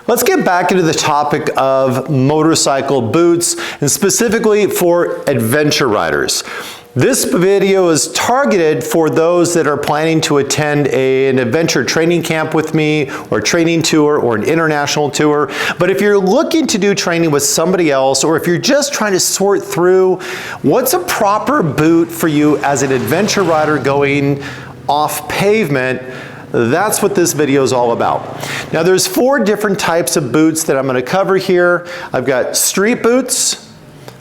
Let's get back into the topic of motorcycle boots, and specifically for adventure riders. This video is targeted for those that are planning to attend an adventure training camp with me, or training tour, or an international tour. But if you're looking to do training with somebody else, or if you're just trying to sort through what's a proper boot for you as an adventure rider going off pavement, that's what this video is all about. Now there's 4 different types of boots that I'm going to cover here. I've got street boots,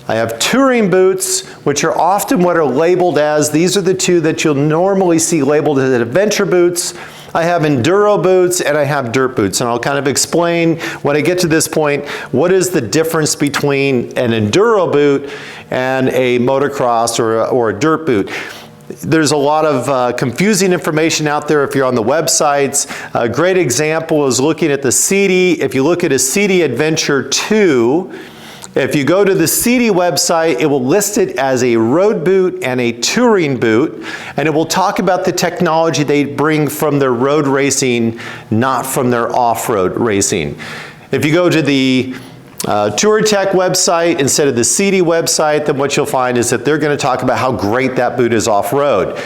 I have touring boots, which are often what are labeled as, these are the 2 that you'll normally see labeled as adventure boots. I have enduro boots and I have dirt boots, and I'll kind of explain when I get to this point what is the difference between an enduro boot and a motocross or a dirt boot. There's a lot of confusing information out there if you're on the websites. A great example is looking at the CD. If you look at a CD Adventure 2, if you go to the CD website, it will list it as a road boot and a touring boot, and it will talk about the technology they bring from their road racing, not from their off-road racing. If you go to the TourTech website instead of the CD website, then what you'll find is that they're going to talk about how great that boot is off-road.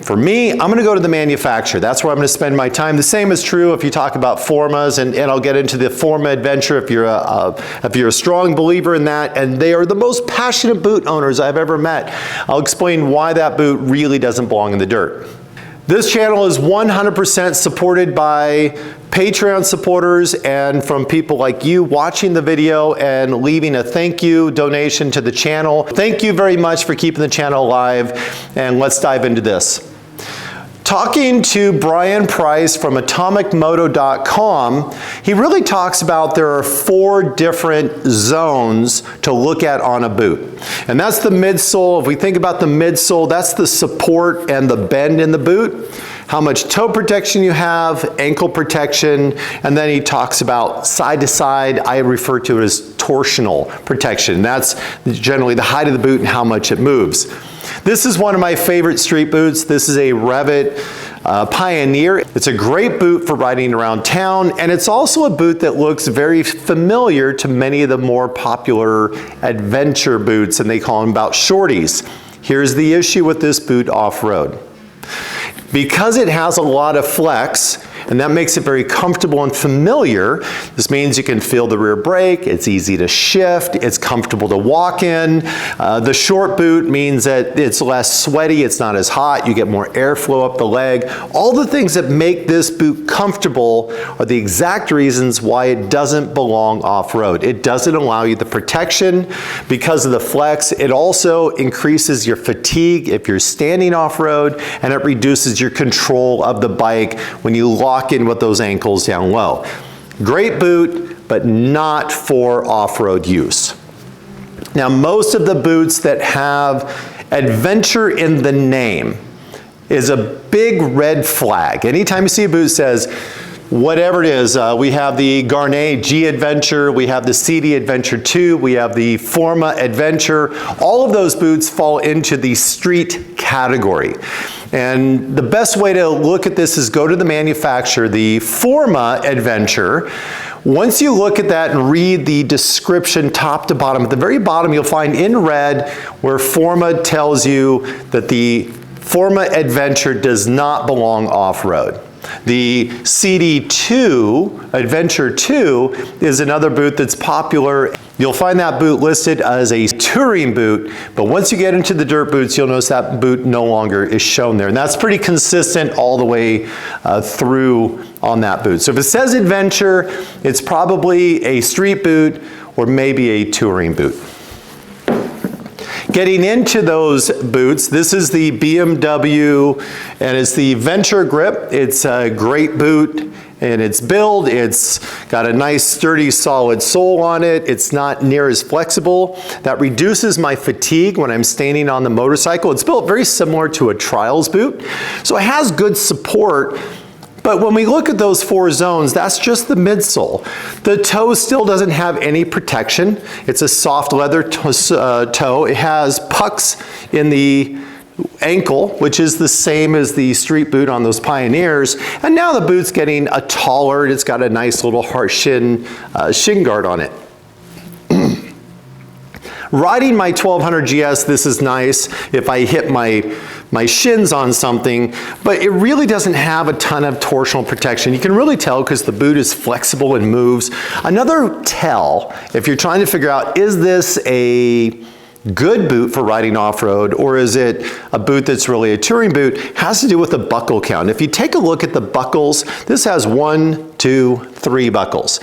For me, I'm going to go to the manufacturer. That's where I'm going to spend my time. The same is true if you talk about Formas, and I'll get into the Forma Adventure if you're a strong believer in that, and they are the most passionate boot owners I've ever met. I'll explain why that boot really doesn't belong in the dirt. This channel is 100% supported by Patreon supporters and from people like you watching the video and leaving a thank you donation to the channel. Thank you very much for keeping the channel alive, and let's dive into this. Talking to Brian Price from atomicmoto.com, he really talks about there are 4 different zones to look at on a boot. And that's the midsole. If we think about the midsole, that's the support and the bend in the boot. How much toe protection you have, ankle protection, and then he talks about side to side. I refer to it as torsional protection. That's generally the height of the boot and how much it moves. This is one of my favorite street boots. This is a Revit Pioneer. It's a great boot for riding around town, and it's also a boot that looks very familiar to many of the more popular adventure boots, and they call them about shorties. Here's the issue with this boot off-road. Because it has a lot of flex, and that makes it very comfortable and familiar, this means you can feel the rear brake, it's easy to shift, it's comfortable to walk in. The short boot means that it's less sweaty, it's not as hot, you get more airflow up the leg. All the things that make this boot comfortable are the exact reasons why it doesn't belong off-road. It doesn't allow you the protection because of the flex. It also increases your fatigue if you're standing off-road, and it reduces your control of the bike when you lock in with those ankles down low. Great boot, but not for off-road use. Now, most of the boots that have adventure in the name is a big red flag. Anytime you see a boot that says, whatever it is, we have the Garnet G Adventure, we have the CD Adventure 2, we have the Forma Adventure. All of those boots fall into the street category. And the best way to look at this is go to the manufacturer, the Forma Adventure. Once you look at that and read the description top to bottom, at the very bottom you'll find in red where Forma tells you that the Forma Adventure does not belong off-road. The CD2, Adventure 2, is another boot that's popular. You'll find that boot listed as a touring boot, but once you get into the dirt boots, you'll notice that boot no longer is shown there. And that's pretty consistent all the way through on that boot. So if it says adventure, it's probably a street boot or maybe a touring boot. Getting into those boots, this is the BMW, and it's the Venture Grip. It's a great boot in its build. It's got a nice sturdy solid sole on it. It's not near as flexible. That reduces my fatigue when I'm standing on the motorcycle. It's built very similar to a trials boot, so it has good support. But when we look at those 4 zones, that's just the midsole. The toe still doesn't have any protection. It's a soft leather toe. It has pucks in the ankle, which is the same as the street boot on those Pioneers, and now the boot's getting a taller, it's got a nice little hard shin guard on it. Riding my 1200 GS, this is nice if I hit my shins on something, but it really doesn't have a ton of torsional protection. You can really tell because the boot is flexible and moves. Another tell, if you're trying to figure out, is this a good boot for riding off-road, or is it a boot that's really a touring boot, has to do with the buckle count. If you take a look at the buckles, this has 1, 2, 3 buckles.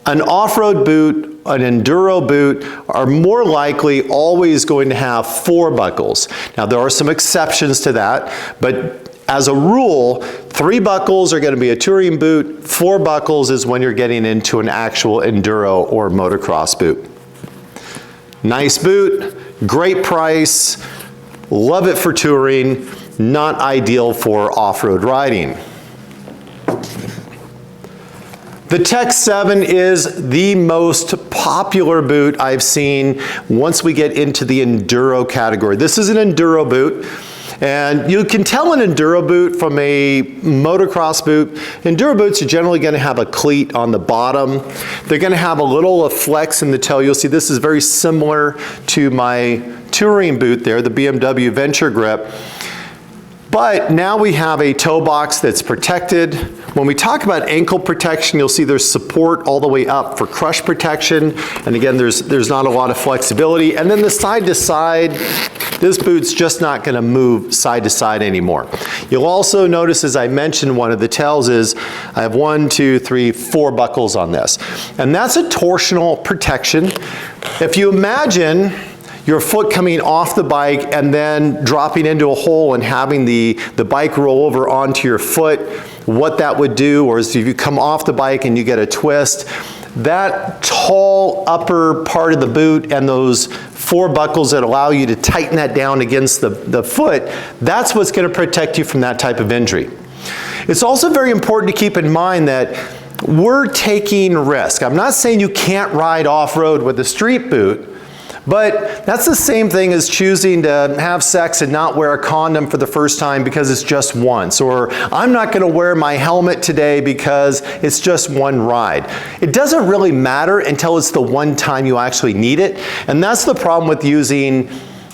An off-road boot, an enduro boot are more likely always going to have 4 buckles. Now there are some exceptions to that, but as a rule, 3 buckles are going to be a touring boot, 4 buckles is when you're getting into an actual enduro or motocross boot. Nice boot, great price, love it for touring, not ideal for off-road riding. The Tkacs 7 is the most popular boot I've seen once we get into the enduro category. This is an enduro boot, and you can tell an enduro boot from a motocross boot. Enduro boots are generally going to have a cleat on the bottom. They're going to have a little flex in the toe. You'll see this is very similar to my touring boot there, the BMW Venture Grip. But now we have a toe box that's protected. When we talk about ankle protection, you'll see there's support all the way up for crush protection. And again, there's not a lot of flexibility. And then the side to side, this boot's just not gonna move side to side anymore. You'll also notice, as I mentioned, one of the tells is I have 1, 2, 3, 4 buckles on this. And that's a torsional protection. If you imagine your foot coming off the bike and then dropping into a hole and having the bike roll over onto your foot, what that would do, or is if you come off the bike and you get a twist, that tall upper part of the boot and those 4 buckles that allow you to tighten that down against the foot, that's what's going to protect you from that type of injury. It's also very important to keep in mind that we're taking risk. I'm not saying you can't ride off-road with a street boot, but that's the same thing as choosing to have sex and not wear a condom for the first time because it's just once. Or I'm not going to wear my helmet today because it's just one ride. It doesn't really matter until it's the one time you actually need it. And that's the problem with using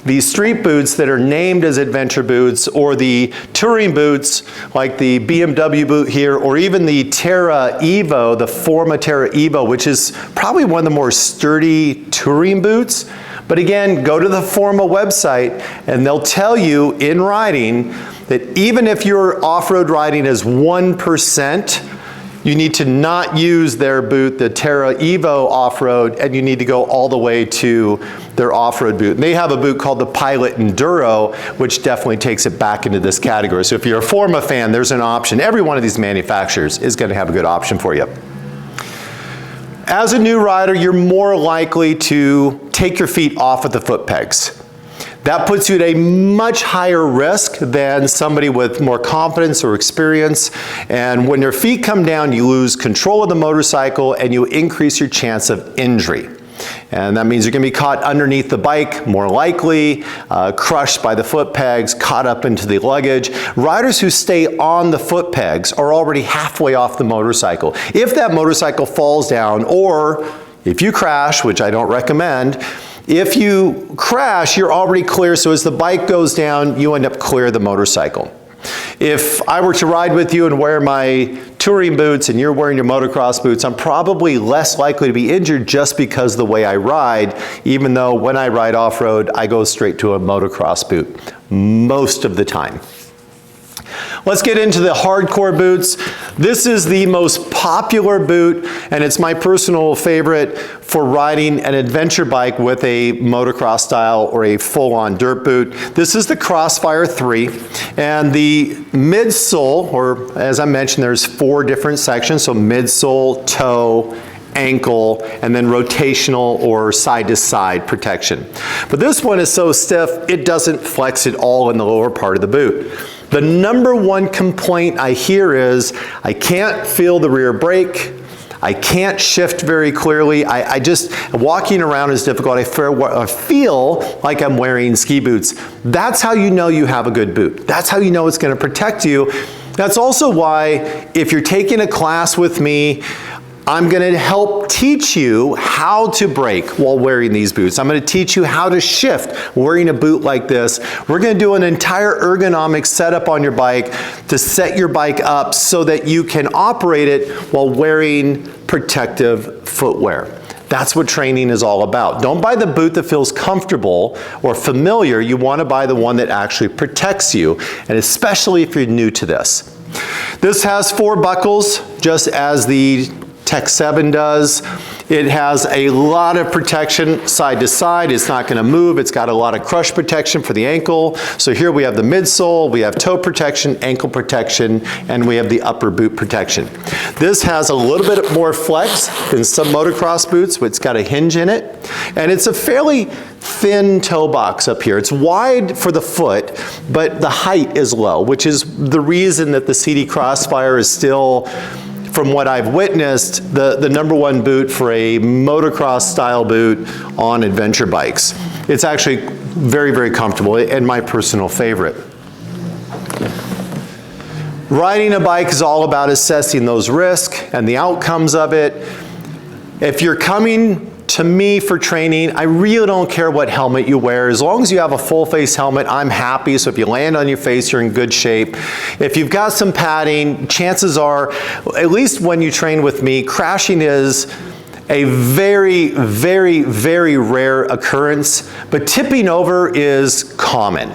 these street boots that are named as adventure boots, or the touring boots like the BMW boot here, or even the Terra Evo, the Forma Terra Evo, which is probably one of the more sturdy touring boots. But again, go to the Forma website and they'll tell you in riding that even if your off-road riding is 1%, you need to not use their boot, the Terra Evo off-road, and you need to go all the way to their off-road boot. And they have a boot called the Pilot Enduro, which definitely takes it back into this category. So if you're a Forma fan, there's an option. Every one of these manufacturers is going to have a good option for you. As a new rider, you're more likely to take your feet off of the foot pegs. That puts you at a much higher risk than somebody with more confidence or experience. And when your feet come down, you lose control of the motorcycle and you increase your chance of injury. And that means you're going to be caught underneath the bike, more likely, crushed by the foot pegs, caught up into the luggage. Riders who stay on the foot pegs are already halfway off the motorcycle. If that motorcycle falls down, or if you crash, which I don't recommend, if you crash, you're already clear, so as the bike goes down, you end up clear of the motorcycle. If I were to ride with you and wear my touring boots and you're wearing your motocross boots, I'm probably less likely to be injured just because of the way I ride, even though when I ride off-road, I go straight to a motocross boot most of the time. Let's get into the hardcore boots. This is the most popular boot, and it's my personal favorite for riding an adventure bike with a motocross style or a full-on dirt boot. This is the Crossfire 3, and the midsole, or as I mentioned, there's 4 different sections, so midsole, toe, ankle, and then rotational or side-to-side protection. But this one is so stiff, it doesn't flex at all in the lower part of the boot. The number one complaint I hear is, I can't feel the rear brake, I can't shift very clearly. I just, walking around is difficult. I feel like I'm wearing ski boots. That's how you know you have a good boot. That's how you know it's going to protect you. That's also why if you're taking a class with me, I'm going to help teach you how to brake while wearing these boots. I'm going to teach you how to shift wearing a boot like this. We're going to do an entire ergonomic setup on your bike to set your bike up so that you can operate it while wearing protective footwear. That's what training is all about. Don't buy the boot that feels comfortable or familiar. You want to buy the one that actually protects you, and especially if you're new to this. This has 4 buckles, just as the Tkacs 7 does. It has a lot of protection side to side. It's not going to move. It's got a lot of crush protection for the ankle. So here we have the midsole, we have toe protection, ankle protection, and we have the upper boot protection. This has a little bit more flex than some motocross boots, but it's got a hinge in it. And it's a fairly thin toe box up here. It's wide for the foot, but the height is low, which is the reason that the CD Crossfire is still, from what I've witnessed, the #1 boot for a motocross style boot on adventure bikes. It's actually very, very comfortable and my personal favorite. Riding a bike is all about assessing those risks and the outcomes of it. If you're coming to me for training, I really don't care what helmet you wear. As long as you have a full face helmet, I'm happy. So if you land on your face, you're in good shape. If you've got some padding, chances are, at least when you train with me, crashing is a very, very, very rare occurrence, but tipping over is common.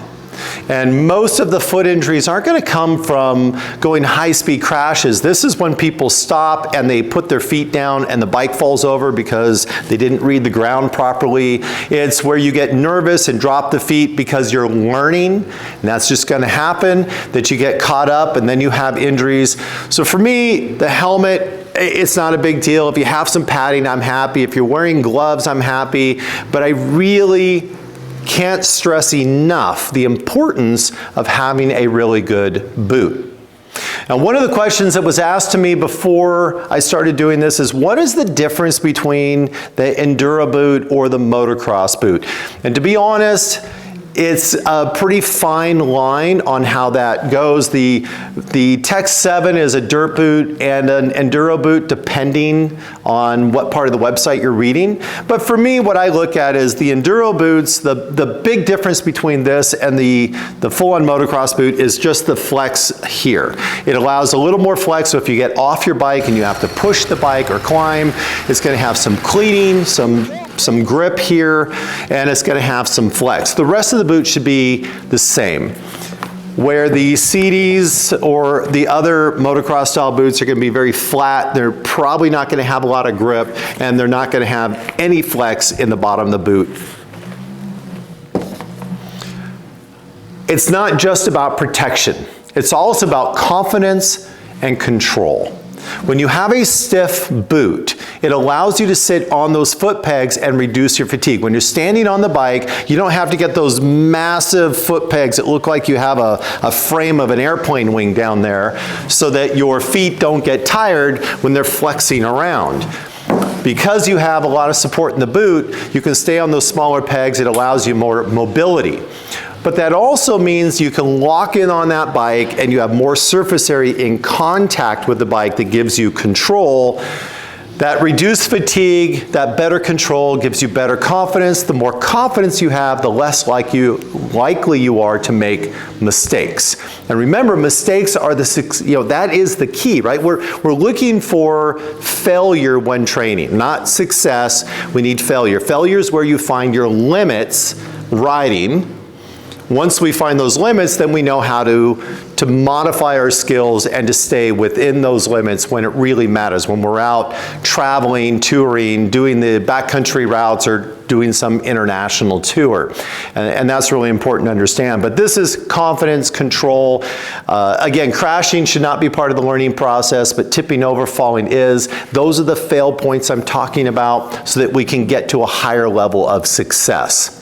And most of the foot injuries aren't going to come from going high-speed crashes. This is when people stop and they put their feet down and the bike falls over because they didn't read the ground properly. It's where you get nervous and drop the feet because you're learning, and that's just going to happen, that you get caught up and then you have injuries. So for me, the helmet, it's not a big deal. If you have some padding, I'm happy. If you're wearing gloves, I'm happy. But I really can't stress enough the importance of having a really good boot. Now, one of the questions that was asked to me before I started doing this is, what is the difference between the Enduro boot or the motocross boot? And to be honest, it's a pretty fine line on how that goes. The Tkacs 7 is a dirt boot and an Enduro boot depending on what part of the website you're reading. But for me, what I look at is the Enduro boots, the big difference between this and the full-on motocross boot is just the flex here. It allows a little more flex, so if you get off your bike and you have to push the bike or climb, it's going to have some cleating, some grip here, and it's going to have some flex. The rest of the boot should be the same. Where the CDs or the other motocross style boots are going to be very flat, they're probably not going to have a lot of grip, and they're not going to have any flex in the bottom of the boot. It's not just about protection. It's also about confidence and control. When you have a stiff boot, it allows you to sit on those foot pegs and reduce your fatigue. When you're standing on the bike, you don't have to get those massive foot pegs that look like you have a frame of an airplane wing down there so that your feet don't get tired when they're flexing around. Because you have a lot of support in the boot, you can stay on those smaller pegs. It allows you more mobility. But that also means you can lock in on that bike and you have more surface area in contact with the bike that gives you control. That reduced fatigue, that better control gives you better confidence. The more confidence you have, the less likely you are to make mistakes. And remember, mistakes are that is the key, right? We're looking for failure when training, not success. We need failure. Failure is where you find your limits riding. Once we find those limits, then we know how to modify our skills and to stay within those limits when it really matters, when we're out traveling, touring, doing the backcountry routes, or doing some international tour. And that's really important to understand. But this is confidence, control. Again, crashing should not be part of the learning process, but tipping over, falling is. Those are the fail points I'm talking about so that we can get to a higher level of success.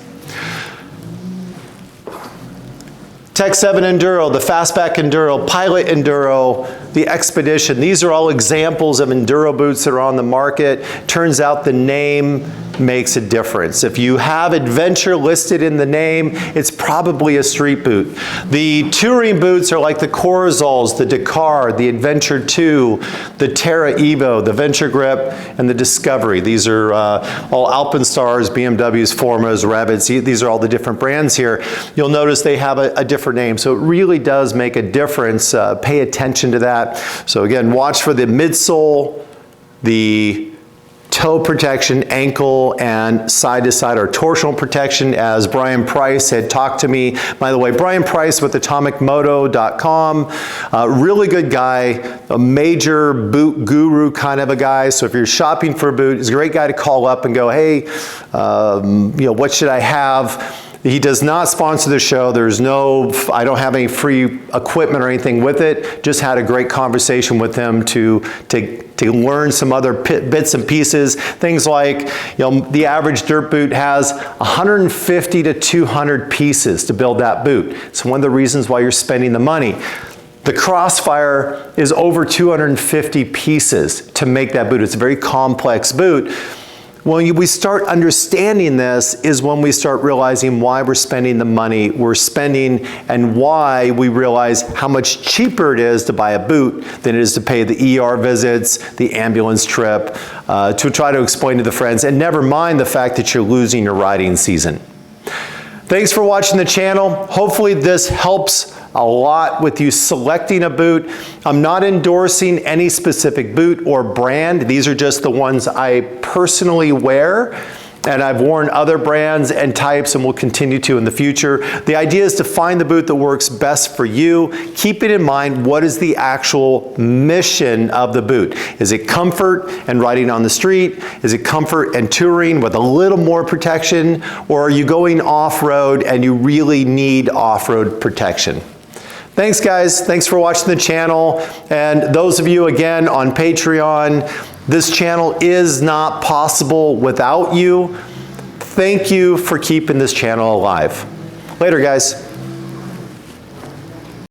Tech 7 Enduro, the Fastback Enduro, Pilot Enduro, the Expedition. These are all examples of Enduro boots that are on the market. Turns out the name makes a difference. If you have adventure listed in the name, it's probably a street boot. The touring boots are like the Corzols, the Dakar, the Adventure 2, the Terra Evo, the Venture Grip, and the Discovery. These are all Alpenstars, BMWs, Formas, Rabbits. These are all the different brands here. You'll notice they have a different name, so it really does make a difference. Pay attention to that. So again, watch for the midsole, the toe protection, ankle, and side-to-side or torsional protection, as Brian Price had talked to me. By the way, Brian Price with atomicmoto.com, really good guy, a major boot guru kind of a guy. So if you're shopping for a boot, he's a great guy to call up and go, hey, what should I have? He does not sponsor the show. There's no, I don't have any free equipment or anything with it. Just had a great conversation with him to learn some other bits and pieces. Things like, the average dirt boot has 150 to 200 pieces to build that boot. It's one of the reasons why you're spending the money. The Crossfire is over 250 pieces to make that boot. It's a very complex boot. When we start understanding this is when we start realizing why we're spending the money we're spending and why we realize how much cheaper it is to buy a boot than it is to pay the ER visits, the ambulance trip, to try to explain to the friends, and never mind the fact that you're losing your riding season. Thanks for watching the channel. Hopefully this helps a lot with you selecting a boot. I'm not endorsing any specific boot or brand. These are just the ones I personally wear, and I've worn other brands and types and will continue to in the future. The idea is to find the boot that works best for you, keeping in mind what is the actual mission of the boot. Is it comfort and riding on the street? Is it comfort and touring with a little more protection? Or are you going off-road and you really need off-road protection? Thanks guys, thanks for watching the channel. And those of you again on Patreon, this channel is not possible without you. Thank you for keeping this channel alive. Later guys.